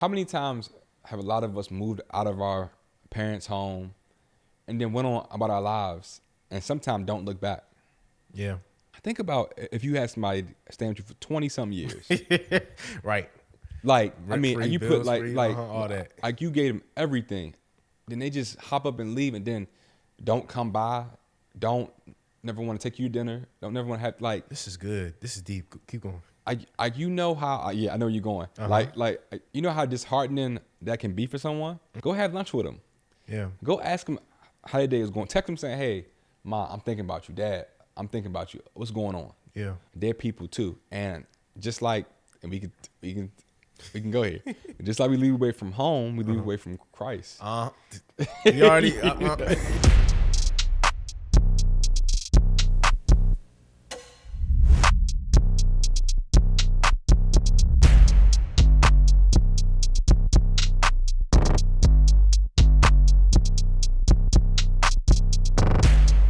How many times have a lot of us moved out of our parents' home and then went on about our lives and sometimes don't look back? Yeah. Think about if you had somebody stay with you for 20 some years. Right. Like, I Rent mean, and free, you put bills free, all that. like you gave them everything. Then they just hop up and leave and then don't come by, don't never want to take you to dinner, don't never want to have like This is good. This is deep. Keep going. you know how yeah, I know where you're going. Uh-huh. You know how disheartening that can be for someone? Go have lunch with them. Yeah. Go ask them how their day is going. Text them saying, "Hey, Ma, I'm thinking about you. Dad, I'm thinking about you. What's going on?" Yeah. They're people too, and just like and we can go here. Just like we leave away from home, we leave away from Christ. You already.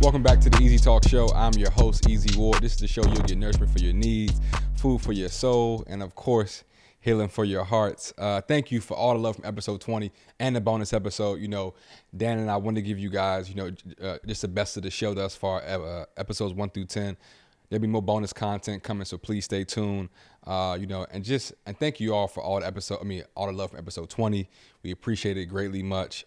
Welcome back to the Easy Talk Show. I'm your host, Easy Ward. This is the show you'll get nourishment for your needs, food for your soul, and of course, healing for your hearts. Thank you for all the love from episode 20 and the bonus episode. You know, Dan and I want to give you guys, just the best of the show thus far, episodes 1 through 10. There'll be more bonus content coming, so please stay tuned. And thank you all for all the love from episode 20. We appreciate it greatly much.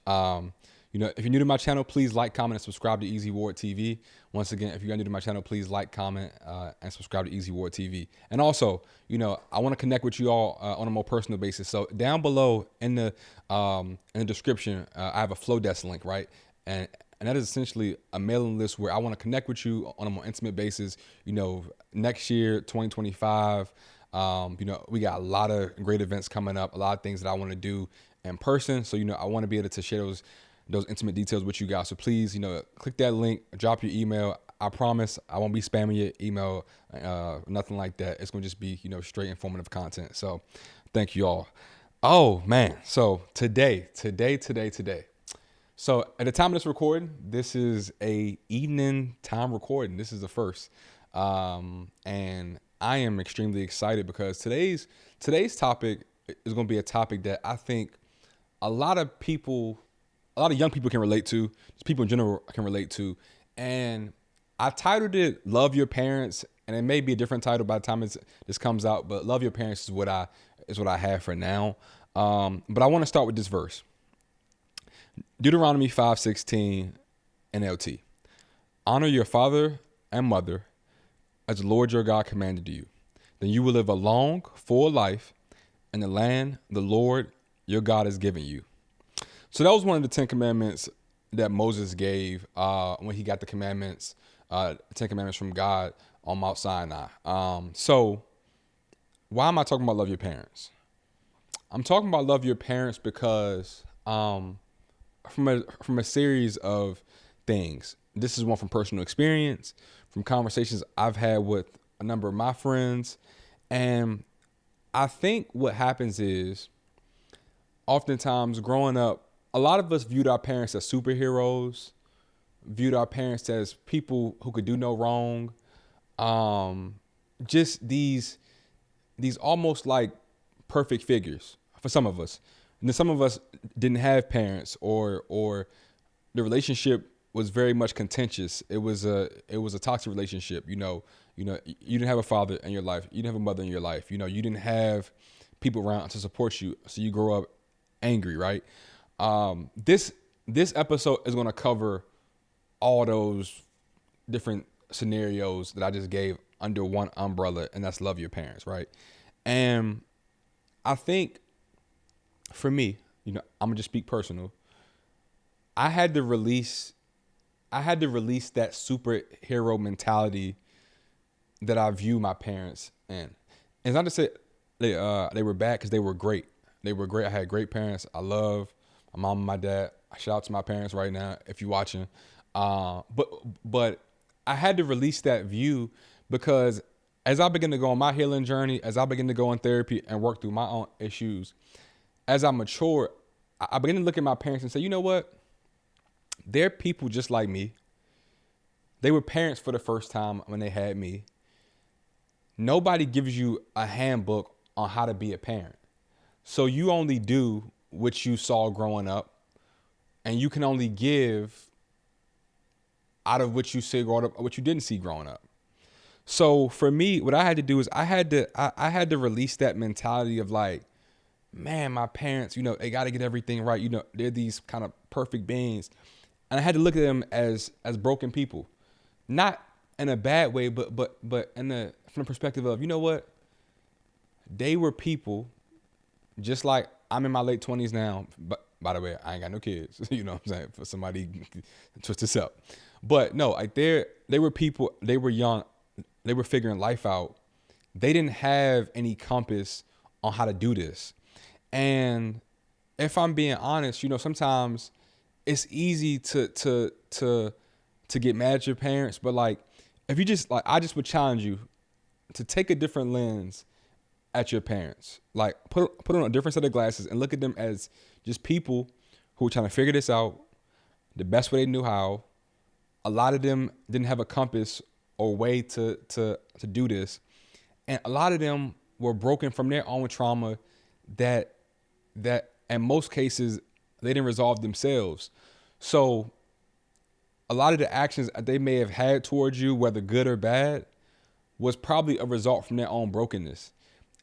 If you're new to my channel, please like, comment, and subscribe to Easy Ward TV. Once again, if you're new to my channel, please like, comment, and subscribe to Easy Ward TV. And also, I want to connect with you all on a more personal basis. So down below in the description, I have a Flow Desk link, right? And that is essentially a mailing list where I want to connect with you on a more intimate basis. Next year, 2025, we got a lot of great events coming up, a lot of things that I want to do in person. So, I want to be able to share those intimate details with you guys. So please, click that link, drop your email. I promise I won't be spamming your email, nothing like that. It's going to just be, straight informative content. So thank you all. Oh man. So today. So at the time of this recording, this is a evening time recording. This is the first. And I am extremely excited because today's topic is going to be a topic that I think a lot of young people can relate to, just people in general can relate to. And I titled it Love Your Parents, and it may be a different title by the time this comes out, but Love Your Parents is what I have for now. But I want to start with this verse. Deuteronomy 5:16 NLT. Honor your father and mother as the Lord your God commanded you. Then you will live a long, full life in the land the Lord your God has given you. So that was one of the 10 commandments that Moses gave when he got the 10 commandments from God on Mount Sinai. So why am I talking about love your parents? I'm talking about love your parents because from a series of things. This is one from personal experience, from conversations I've had with a number of my friends. And I think what happens is oftentimes growing up, a lot of us viewed our parents as superheroes, viewed our parents as people who could do no wrong. Just these almost like perfect figures for some of us. And then some of us didn't have parents or the relationship was very much contentious. It was a toxic relationship. You didn't have a father in your life. You didn't have a mother in your life. You didn't have people around to support you. So you grow up angry, right? This episode is going to cover all those different scenarios that I just gave under one umbrella, and that's love your parents, right? And I think for me, I'm gonna just speak personal. I had to release that superhero mentality that I view my parents in. And it's not to say they were bad, because they were great. They were great. I had great parents. I love my mom and my dad. I shout out to my parents right now if you're watching. But I had to release that view because as I begin to go on my healing journey, as I begin to go in therapy and work through my own issues, as I mature, I begin to look at my parents and say, you know what? They're people just like me. They were parents for the first time when they had me. Nobody gives you a handbook on how to be a parent. So you only do what you saw growing up, and you can only give out of what you see growing up or what you didn't see growing up. So for me, what I had to do is I had to release that mentality of like, man, my parents, they got to get everything right. They're these kind of perfect beings, and I had to look at them as broken people, not in a bad way, but in the from the perspective of, you know what, they were people just like I'm in my late 20s now. But by the way, I ain't got no kids. You know what I'm saying? For somebody to twist this up. But no, like they were people, they were young, they were figuring life out. They didn't have any compass on how to do this. And if I'm being honest, sometimes it's easy to get mad at your parents, but like if you just like I just would challenge you to take a different lens at your parents. Like put on a different set of glasses and look at them as just people who were trying to figure this out the best way they knew how. A lot of them didn't have a compass or way to do this, and a lot of them were broken from their own trauma that in most cases they didn't resolve themselves. So a lot of the actions that they may have had towards you, whether good or bad, was probably a result from their own brokenness.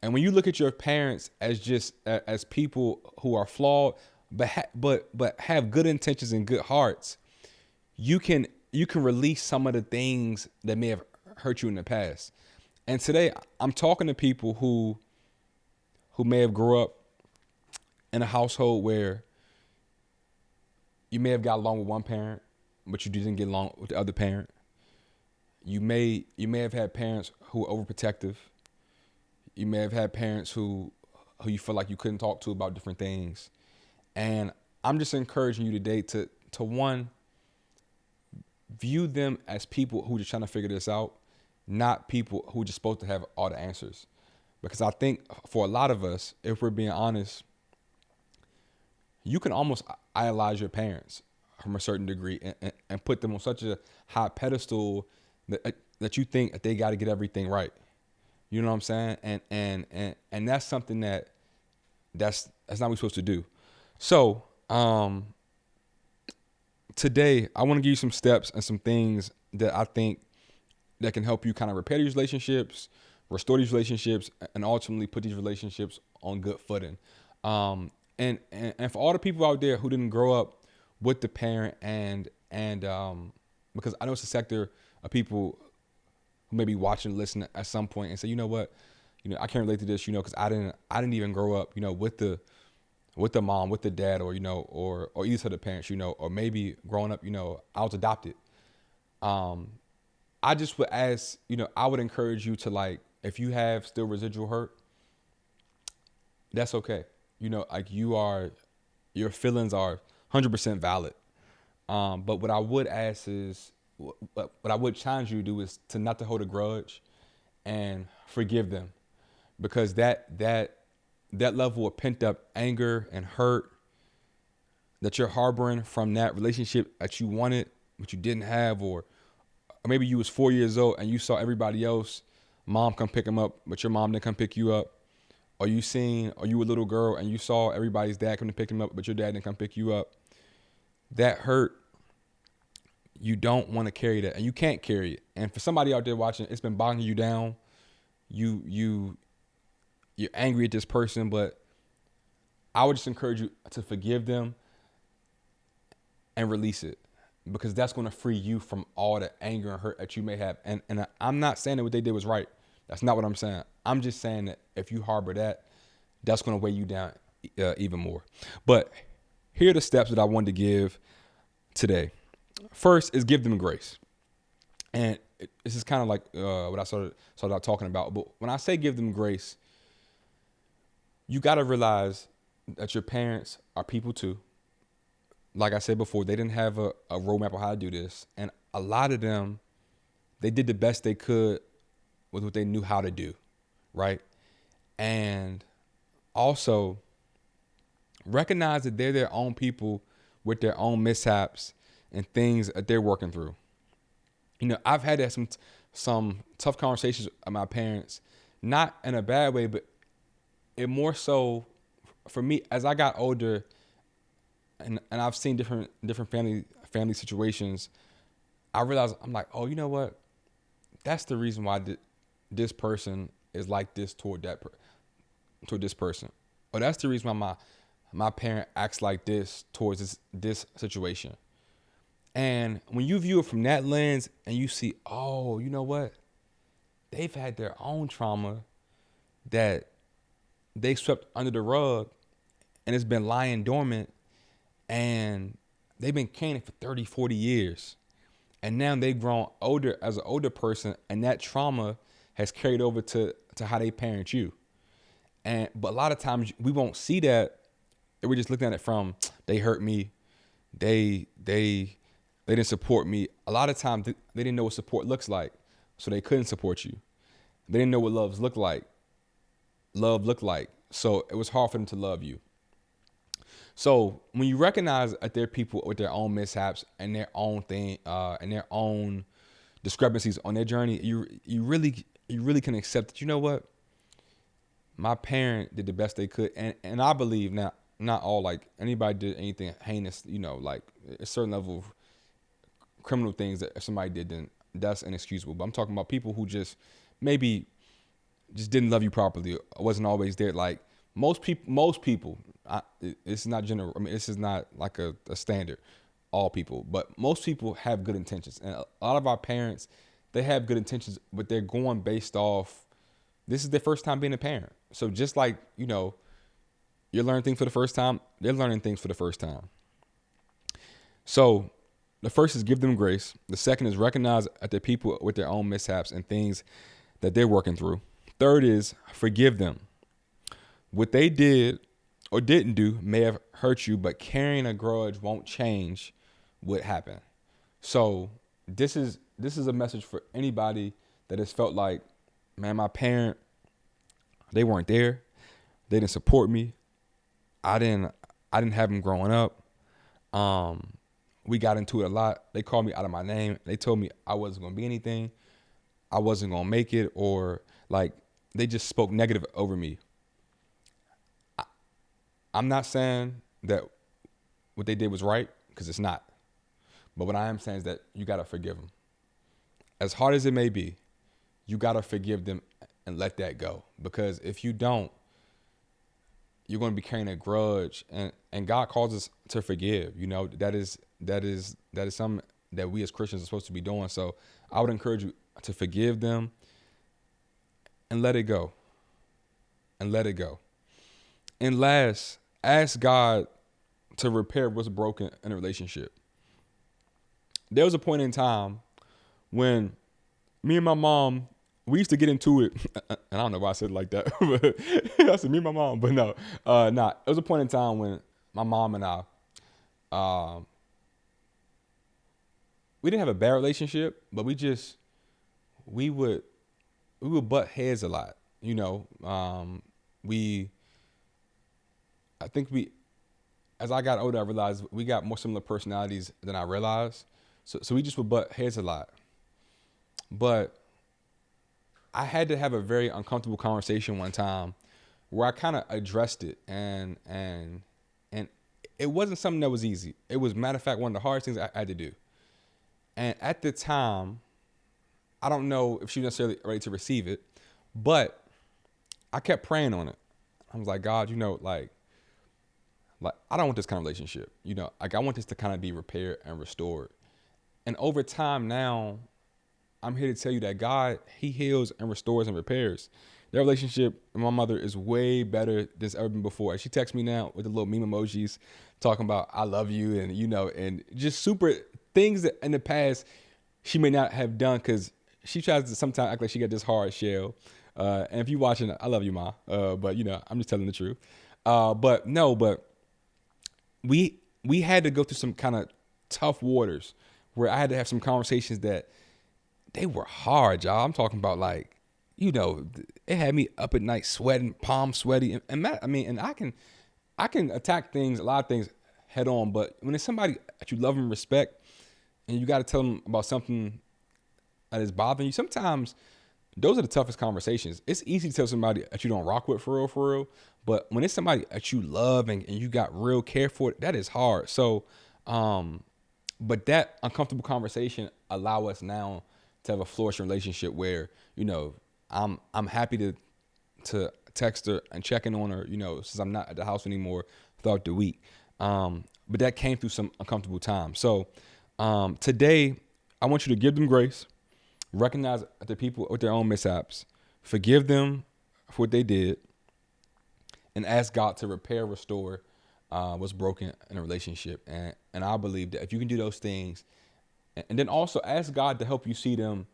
And when you look at your parents as just as people who are flawed, but have good intentions and good hearts, you can release some of the things that may have hurt you in the past. And today I'm talking to people who may have grew up in a household where you may have got along with one parent, but you didn't get along with the other parent. You may have had parents who were overprotective. You may have had parents who you feel like you couldn't talk to about different things. And I'm just encouraging you today to one, view them as people who are just trying to figure this out, not people who are just supposed to have all the answers. Because I think for a lot of us, if we're being honest, you can almost idolize your parents from a certain degree and put them on such a high pedestal that you think that they got to get everything right. You know what I'm saying? And that's something that's not what we're supposed to do. So today I want to give you some steps and some things that I think that can help you kind of repair these relationships, restore these relationships, and ultimately put these relationships on good footing. And for all the people out there who didn't grow up with the parent and because I know it's a sector of people who may be watching, listening at some point and say, you know what, I can't relate to this, because I didn't even grow up, with the mom, with the dad, or or either of the parents, or maybe growing up, I was adopted. I just would ask, I would encourage you to, like, if you have still residual hurt, that's okay. Like your feelings are 100% valid. But what I would ask is, what I would challenge you to do is to not to hold a grudge and forgive them, because that level of pent up anger and hurt that you're harboring from that relationship that you wanted but you didn't have, or maybe you was 4 years old and you saw everybody else mom come pick them up but your mom didn't come pick you up, or you were a little girl and you saw everybody's dad come to pick them up but your dad didn't come pick you up. That hurt, you don't want to carry that, and you can't carry it. And for somebody out there watching, it's been bogging you down. You're angry at this person, but I would just encourage you to forgive them and release it, because that's going to free you from all the anger and hurt that you may have. And I'm not saying that what they did was right. That's not what I'm saying. I'm just saying that if you harbor that, that's going to weigh you down even more. But here are the steps that I wanted to give today. First is give them grace. And this is kind of like what I started out talking about. But when I say give them grace, you got to realize that your parents are people too. Like I said before, they didn't have a roadmap on how to do this. And a lot of them, they did the best they could with what they knew how to do, right? And also recognize that they're their own people with their own mishaps and things that they're working through. I've had some tough conversations with my parents, not in a bad way, but it more so for me, as I got older, and I've seen different family situations, I realized I'm like, oh, you know what? That's the reason why this person is like this toward this person, or that's the reason why my parent acts like this towards this situation. And when you view it from that lens, and you see, oh, you know what? They've had their own trauma that they swept under the rug, and it's been lying dormant, and they've been carrying it for 30, 40 years. And now they've grown older as an older person, and that trauma has carried over to how they parent you. But a lot of times we won't see that. We're just looking at it from, they hurt me, they didn't support me. A lot of times they didn't know what support looks like, so they couldn't support you. They didn't know what love looked like, so it was hard for them to love you. So when you recognize that there are people with their own mishaps and their own thing, and their own discrepancies on their journey, you really can accept that. You know what? My parent did the best they could, and I believe now, not all, like, anybody did anything heinous, like a certain level of criminal things that if somebody did, then that's inexcusable. But I'm talking about people who just maybe just didn't love you properly, or wasn't always there. Like most people. It's not general. I mean, this is not like a standard. All people, but most people have good intentions, and a lot of our parents, they have good intentions, but they're going based off. This is their first time being a parent, so just like you're learning things for the first time, they're learning things for the first time. So the first is give them grace. The second is recognize that they're people with their own mishaps and things that they're working through. Third is forgive them. What they did or didn't do may have hurt you, but carrying a grudge won't change what happened. So this is a message for anybody that has felt like, man, my parent, they weren't there. They didn't support me. I didn't have them growing up. We got into it a lot. They called me out of my name. They told me I wasn't going to be anything. I wasn't going to make it, or like they just spoke negative over me. I'm not saying that what they did was right, because it's not. But what I am saying is that you got to forgive them. As hard as it may be, you got to forgive them and let that go. Because if you don't, you're going to be carrying a grudge, and God calls us to forgive. That is something that we as Christians are supposed to be doing. So I would encourage you to forgive them and let it go. And let it go. And last, ask God to repair what's broken in a relationship. There was a point in time when me and my mom, we used to get into it. And I don't know why I said it like that. But I said me and my mom, but no. It was a point in time when my mom and I, we didn't have a bad relationship, but we would butt heads a lot. I think as I got older, I realized we got more similar personalities than I realized. So we just would butt heads a lot. But I had to have a very uncomfortable conversation one time where I kind of addressed it, and it wasn't something that was easy. It was, matter of fact, one of the hardest things I had to do. And at the time, I don't know if she was necessarily ready to receive it, but I kept praying on it. I was like, God, like I don't want this kind of relationship. Like I want this to kind of be repaired and restored. And over time now, I'm here to tell you that God, he heals and restores and repairs. Their relationship with my mother is way better than it's ever been before. And she texts me now with the little meme emojis talking about I love you, and and just super things that in the past she may not have done, because she tries to sometimes act like she got this hard shell. And if you watching, I love you, Ma. But I'm just telling the truth. But we had to go through some kind of tough waters where I had to have some conversations that they were hard, y'all. I'm talking about like, it had me up at night sweating, palms sweaty, and I can attack things, a lot of things head on. But when it's somebody that you love and respect, and you got to tell them about something that is bothering you, sometimes those are the toughest conversations. It's easy to tell somebody that you don't rock with for real. But when it's somebody that you love and you got real care for it, that is hard. So, but that uncomfortable conversation allow us now to have a flourishing relationship where, I'm happy to text her and checking on her, since I'm not at the house anymore throughout the week. But that came through some uncomfortable times. So today, I want you to give them grace, recognize the people with their own mishaps, forgive them for what they did, and ask God to repair, restore what's broken in a relationship. And I believe that if you can do those things, and then also ask God to help you see them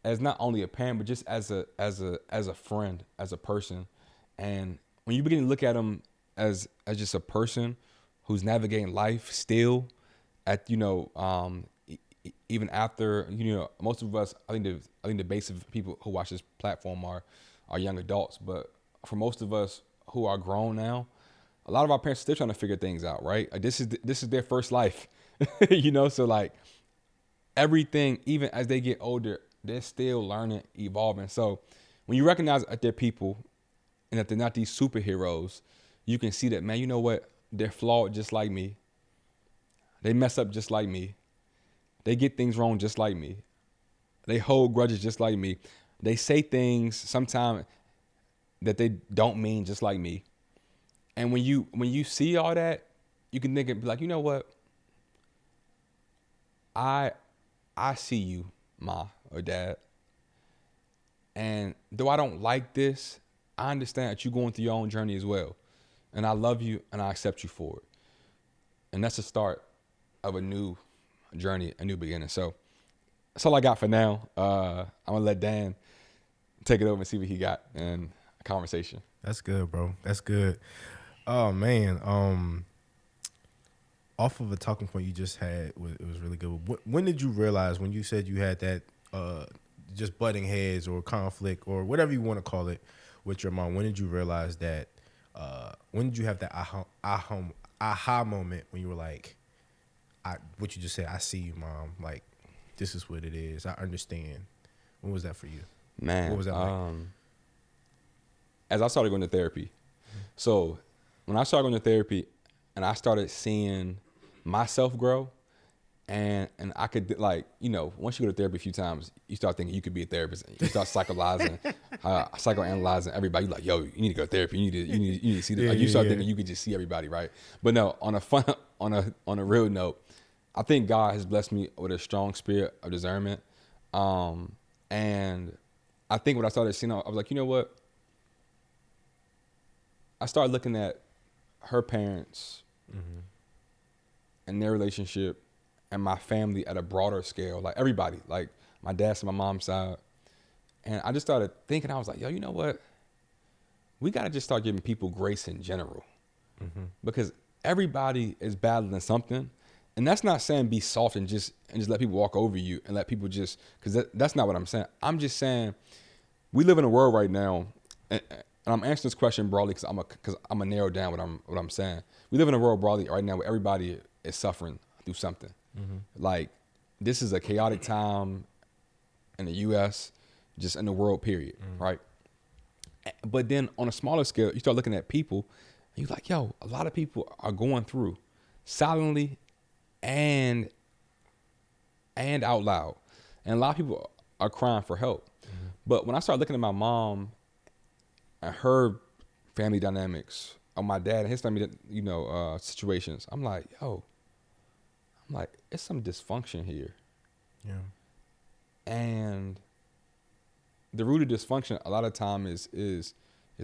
as not only a parent, but just as a friend, as a person. And when you begin to look at them as just a person who's navigating life still, at even after most of us, I think the base of people who watch this platform are young adults, but for most of us who are grown now, a lot of our parents are still trying to figure things out, right? Like this is their first life, So like everything, even as they get older, they're still learning, evolving. So when you recognize that they're people and that they're not these superheroes, you can see that, man, you know what? They're flawed just like me. They mess up just like me. They get things wrong just like me. They hold grudges just like me. They say things sometimes that they don't mean just like me. And when you see all that, you can think and be like, you know what? I see you, ma or dad. And though I don't like this, I understand that you're going through your own journey as well. And I love you and I accept you for it. And that's the start of a new journey, a new beginning. So that's all I got for now. I'm gonna let Dan take it over and see what he got in a conversation. That's good, bro. That's good. Oh man. Off of a talking point you just had, it was really good. When did you realize, when you said you had that just butting heads or conflict or whatever you want to call it with your mom? When did you realize that? When did you have that aha moment when you were like, what you just said, I see you, mom. Like, this is what it is. I understand. When was that for you? Man, what was that like? As I started going to therapy. So when I started going to therapy and I started seeing myself grow, and I could, like, once you go to therapy a few times, you start thinking you could be a therapist. You start psychoanalyzing everybody. You're like, yo, you need to go to therapy. You need to see this. You start thinking you could just see everybody, right? But no, on a real note, I think God has blessed me with a strong spirit of discernment. And I think when I started seeing, I was like, you know what? I started looking at her parents and their relationship and my family at a broader scale, like everybody, like my dad's and my mom's side. And I just started thinking, I was like, yo, you know what? We got to just start giving people grace in general, because everybody is battling something. And that's not saying be soft and just let people walk over you and let people just, because that's not what I'm saying. I'm just saying we live in a world right now, and I'm answering this question broadly because I'm gonna narrow down what I'm saying. We live in a world broadly right now where everybody is suffering through something. Like, this is a chaotic time in the U.S., just in the world, period, right? But then on a smaller scale, you start looking at people, and you're like, yo, a lot of people are going through silently and out loud. And a lot of people are crying for help. But when I started looking at my mom and her family dynamics, or my dad and his family, situations, I'm like, it's some dysfunction here. Yeah. And the root of dysfunction a lot of time is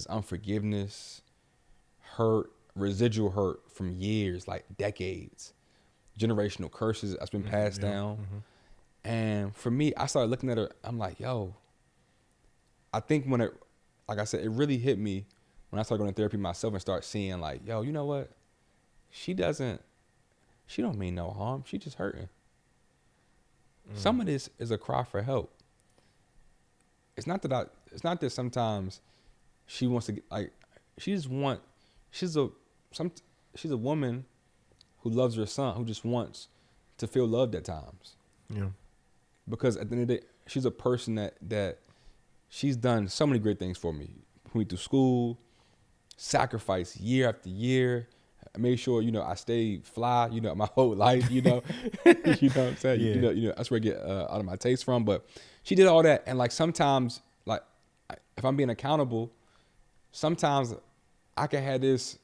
unforgiveness, hurt, residual hurt from years, like decades, generational curses that's been passed down. And for me, I started looking at her, I'm like, yo, I think like I said, it really hit me when I started going to therapy myself and start seeing, like, yo, you know what? She don't mean no harm. She just hurting. Some of this is a cry for help. It's not that sometimes she wants to get, like, she's a woman who loves her son, who just wants to feel loved at times. Yeah. Because at the end of the day, she's a person that she's done so many great things for me. Put me through school, sacrifice year after year. I made sure, I stayed fly, my whole life, you know what I'm saying? Yeah. That's where I get out of my taste from. But she did all that. And like sometimes, like if I'm being accountable, sometimes I can have this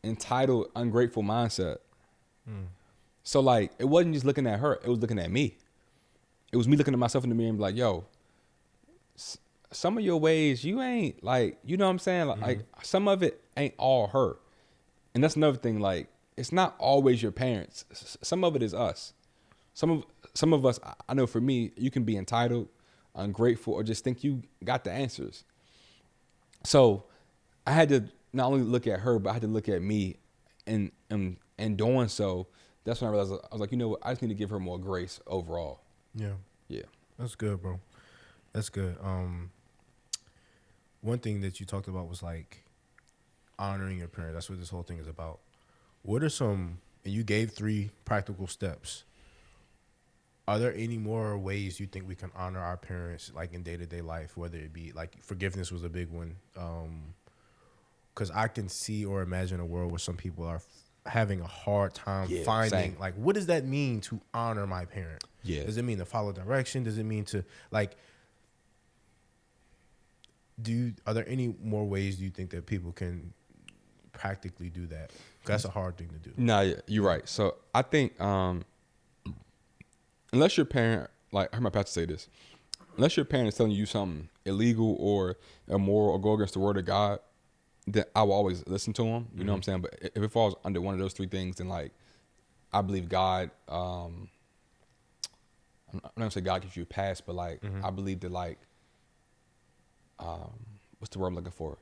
entitled, ungrateful mindset. So like, it wasn't just looking at her, it was looking at me. It was me looking at myself in the mirror and be like, yo, some of your ways, you ain't like, you know what I'm saying? Like some of it ain't all her. And that's another thing. Like, it's not always your parents. Some of it is us. Some of us, I know for me, you can be entitled, ungrateful, or just think you got the answers. So I had to not only look at her, but I had to look at me, and doing so, that's when I realized I was like, you know what, I just need to give her more grace overall. Yeah. Yeah. That's good, bro. That's good. One thing that you talked about was like honoring your parents. That's what this whole thing is about. What are some, and you gave 3 practical steps. Are there any more ways you think we can honor our parents, like in day-to-day life, whether it be like forgiveness was a big one? Because I can see or imagine a world where some people are having a hard time finding, same. like, what does that mean to honor my parent? Yeah. Does it mean to follow direction? Does it mean to, like, are there any more ways do you think that people can practically do that? 'Cause that's a hard thing to do. No, yeah, you're right. So I think unless your parent, like I heard my pastor say this, unless your parent is telling you something illegal or immoral or go against the word of God, then I will always listen to them. You know what I'm saying? But if it falls under one of those 3 things, then like I believe God. I'm not gonna say God gives you a pass, but like I believe that like what's the word I'm looking for?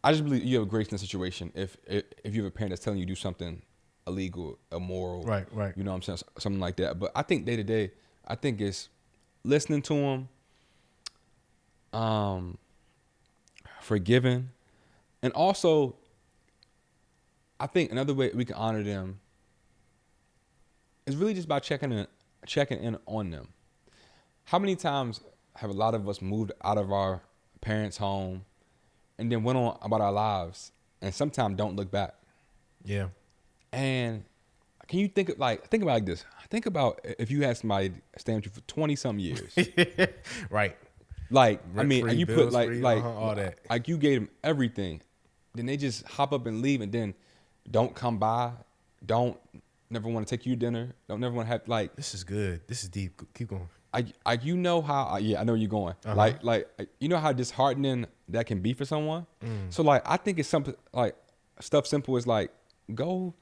I just believe you have grace in the situation if you have a parent that's telling you to do something illegal, immoral, Right. you know what I'm saying, something like that. But I think day to day, I think it's listening to them, forgiving, and also I think another way we can honor them is really just by checking in on them. How many times have a lot of us moved out of our parents' home and then went on about our lives and sometimes don't look back? Yeah. And can you think about it like this? Think about if you had somebody stay with you for 20 some years. Right. Like, I Rent mean, free, and you put bills like free, like all that. like you gave them everything. Then they just hop up and leave and then don't come by, don't never want to take you to dinner, don't never want to have like This is good. This is deep. Keep going. I you know how I know where you're going. Like you know how disheartening that can be for someone. So like I think it's something like stuff simple is like go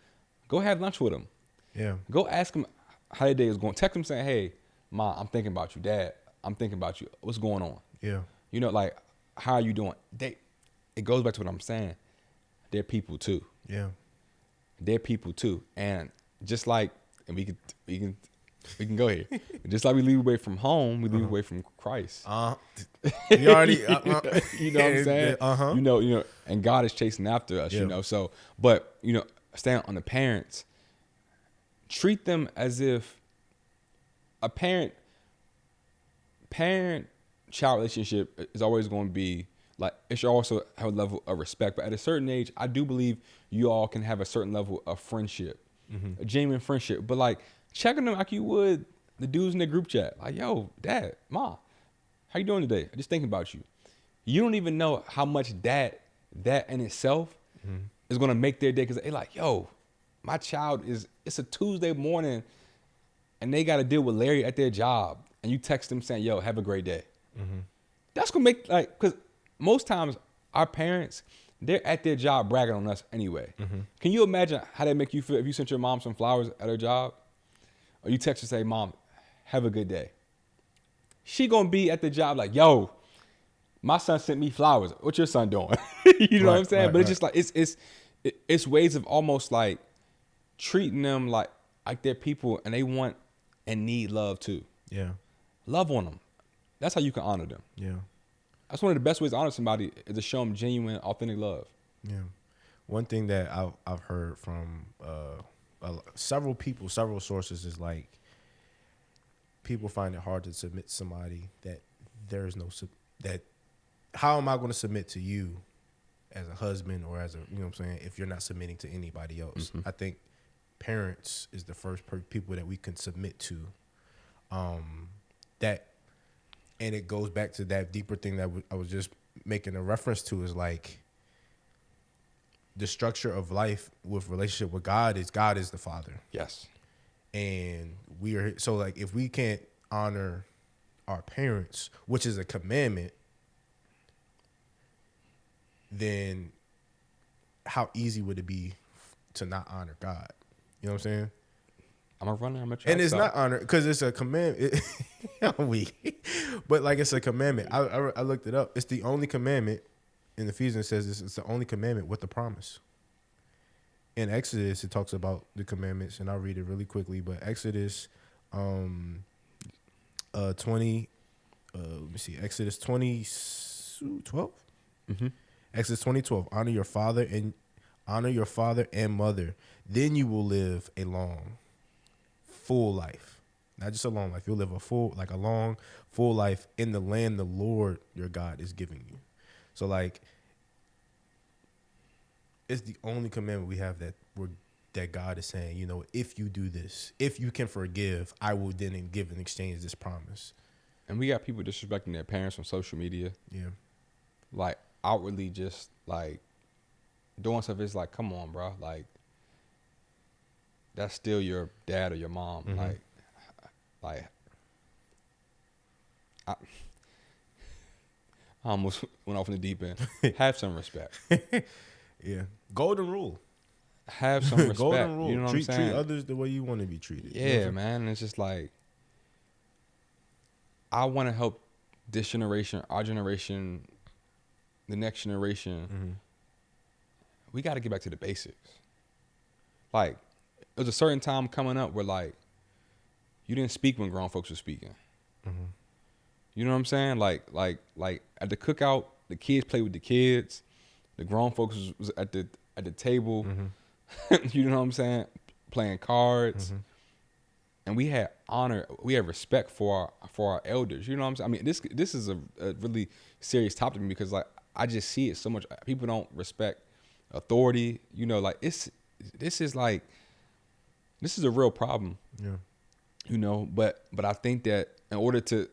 have lunch with them. Yeah. Go ask them how their day is going. Text them saying, "Hey, Ma, I'm thinking about you. Dad, I'm thinking about you. What's going on? Yeah. You know, like how are you doing?" It goes back to what I'm saying. They're people too. Yeah. They're people too, and just like and we can go here. Just like we leave away from home, we leave away from Christ. You already, You know what I'm saying? You know, and God is chasing after us. Yeah. You know, so but staying on the parents, treat them as if a parent child relationship is always going to be like it should also have a level of respect. But at a certain age, I do believe you all can have a certain level of friendship, a genuine friendship. But like checking them like you would the dudes in the group chat, like, "Yo, Dad, Ma, how you doing today? I just thinking about you." You don't even know how much that in itself is going to make their day because they like, "Yo, my child it's a Tuesday morning and they got to deal with Larry at their job." And you text them saying, "Yo, have a great day." That's going to make because most times our parents, they're at their job bragging on us anyway. Can you imagine how that make you feel if you sent your mom some flowers at her job? Or you text her and say, "Mom, have a good day." She going to be at the job like, "Yo, my son sent me flowers. What your son doing?" You know what I'm saying? But it's just like it's ways of almost like treating them like they're people and they want and need love too. Yeah. Love on them. That's how you can honor them. Yeah. That's one of the best ways to honor somebody is to show them genuine, authentic love. Yeah. One thing that I've heard from several people, several sources is like people find it hard to submit to somebody that there is no that how am I going to submit to you as a husband or as a, you know what I'm saying, if you're not submitting to anybody else? I think parents is the first people that we can submit to. That, and it goes back to that deeper thing that I was just making a reference to, is like the structure of life with relationship with God is the Father. Yes. And we are, so like, if we can't honor our parents, which is a commandment, then how easy would it be to not honor God? You know what I'm saying? I'm a runner. I'm a track And it's star. not honor because it's a commandment. But like, it's a commandment. I looked it up. It's the only commandment in Ephesians. Says this. It's the only commandment with the promise. In Exodus, it talks about the commandments, and I'll read it really quickly. But Exodus, 20. Let me see. Exodus 20:12. Exodus 20:12. Honor your father and mother. Then you will live a long, full life. Not just a long life. You'll live a long, full life in the land the Lord your God is giving you. So like, it's the only commandment we have that God is saying, you know, if you do this, if you can forgive, I will then give in exchange this promise. And we got people disrespecting their parents on social media. Yeah. Like, outwardly just, like, doing stuff. It's like, come on, bro. Like, that's still your dad or your mom. Like, I almost went off in the deep end. Have some respect. Yeah. Golden rule. Have some respect. Golden rule. You know what I'm saying? Treat others the way you want to be treated. Yeah, you know man. It's just like, I want to help this generation, our generation, the next generation. We got to get back to the basics. Like, there's a certain time coming up where, like, you didn't speak when grown folks were speaking. You know what I'm saying? Like at the cookout, the kids play with the kids. The grown folks was at the table. You know what I'm saying? Playing cards. And we had honor, we had respect for our elders. You know what I'm saying? I mean, this is a really serious topic to me, because, like, I just see it so much. People don't respect authority. You know, like, this is a real problem. Yeah. You know, but I think that in order to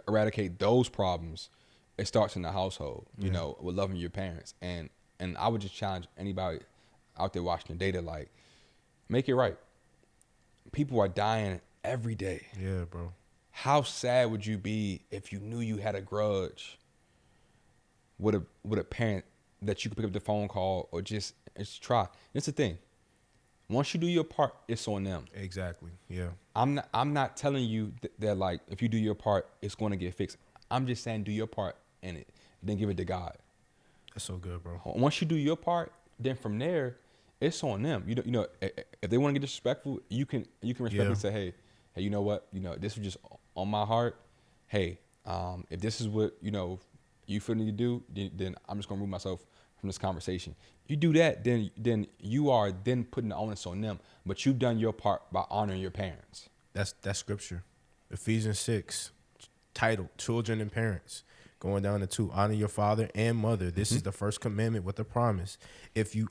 eradicate those problems, it starts in the household, you know, with loving your parents. And I would just challenge anybody out there watching the data, like, make it right. People are dying every day. Yeah, bro. How sad would you be if you knew you had a grudge with a parent that you could pick up the phone call or just try? It's the thing. Once you do your part, it's on them. Exactly. Yeah. I'm not telling you that like, if you do your part, it's going to get fixed. I'm just saying, do your part in it, then give it to God. That's so good, bro. Once you do your part, then from there, it's on them. You know, if they want to get disrespectful, you can respectfully say, hey, you know what? You know, this was just on my heart. Hey, if this is what, you know, you feel need to do, then I'm just going to remove myself from this conversation. You do that, then you are then putting the onus on them. But you've done your part by honoring your parents. That's scripture. Ephesians 6, titled Children and Parents. Going down to 2, honor your father and mother. This is the first commandment with a promise. If you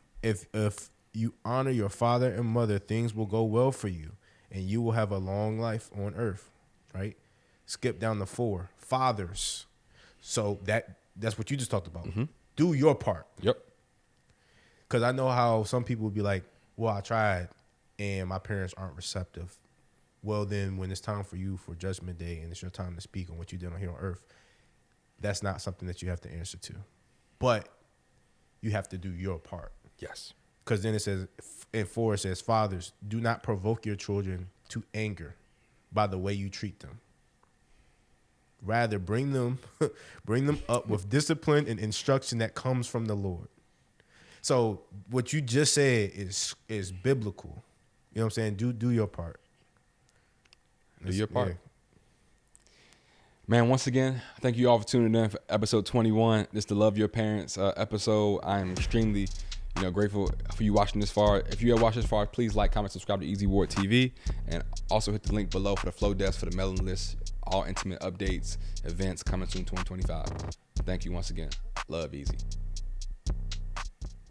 honor your father and mother, things will go well for you, and you will have a long life on earth. Right? Skip down to 4, fathers. So that's what you just talked about. Do your part. Yep. Because I know how some people would be like, well, I tried and my parents aren't receptive. Well, then when it's time for you for Judgment Day and it's your time to speak on what you did on here on earth, that's not something that you have to answer to. But you have to do your part. Yes. Because then it says, in 4, it says, fathers, do not provoke your children to anger by the way you treat them. Rather, bring them up with discipline and instruction that comes from the Lord. So what you just said is biblical. You know what I'm saying? Do your part. Do your part. Yeah. Man, once again, thank you all for tuning in for episode 21. This is the Love Your Parents episode. I am extremely, Grateful for you watching this far. If you have watched this far, please like, comment, subscribe to Easy Ward TV, and also hit the link below for the flow desk for the mailing list. All intimate updates, events coming soon 2025. Thank you once again. Love, Easy.